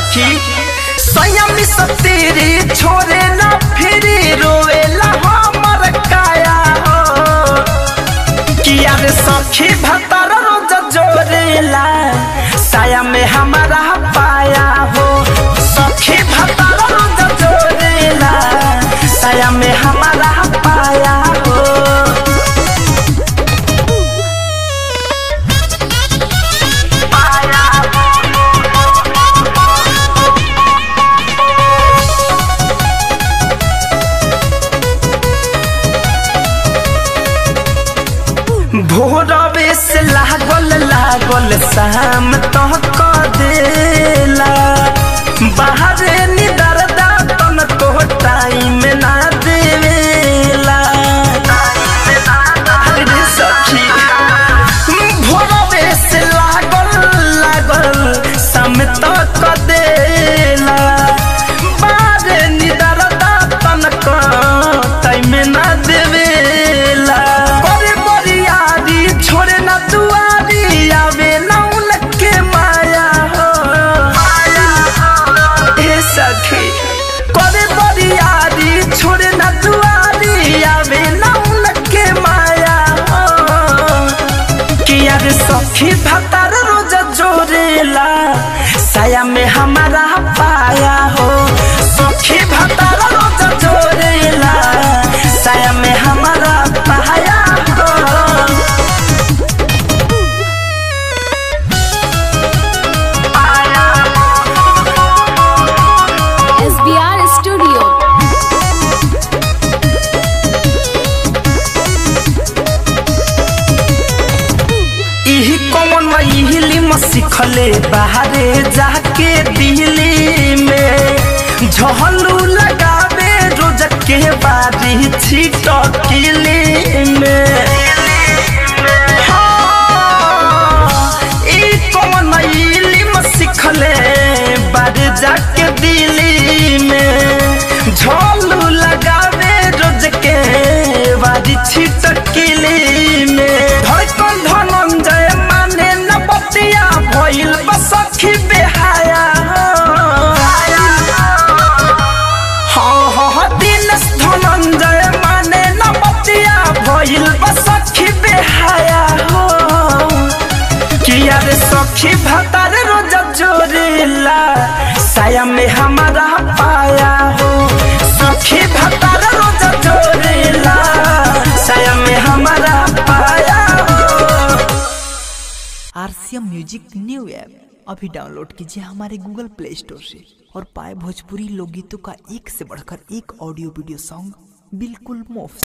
सखी संयमी सब तेरे छोरे ना फिरी रोएला हमर काया हो किया रे सखी भतार रोज जोरेला साया में हमारा पाया हो सखी भतार रोज जोरेला साया में हमारा पाया हो भोरवे से लागल लागल शाम तो क देला बाहर निदर दातन को टाइम ना देवेला अरे सखी भोरवे से लागल लागल शाम तो क देला बाहर निदर दातन को टाइम ना देवेला छोड़े ना दुआरी आवे ना उनके माया हो ए सखी करे बरियारी छोड़े ना दुआरी आवे ना उनके माया हो किया रे सखी भतार रोज जोरेला साया में हमारा पाया हो सखी भतार रोज जोरेला साया में हमारा पाया हो सिखले बाहरे जाके दिल्ली में झहलू लगावे रोज के बारी छिटकिली में कौन इलिम सिखले बाहरे जाके दिल्ली में झहलू लगावे रोज के बारी छिटकिली में धड़कन धनंजय माने न बतिया भइल बसखी बेहाया हाँ दिन धनंजय माने न बतिया भइल बसखी बेहाया हो किया रे सखी भतार रोज जोरेला साया में हमारा पाया हो सखी भतार रोज जोरेला साया में हमारा पाया हो। RCM म्यूजिक न्यू ऐप अभी डाउनलोड कीजिए हमारे गूगल प्ले स्टोर से और पाए भोजपुरी लोकगीतों का एक से बढ़कर एक ऑडियो वीडियो सॉन्ग बिल्कुल मुफ्त।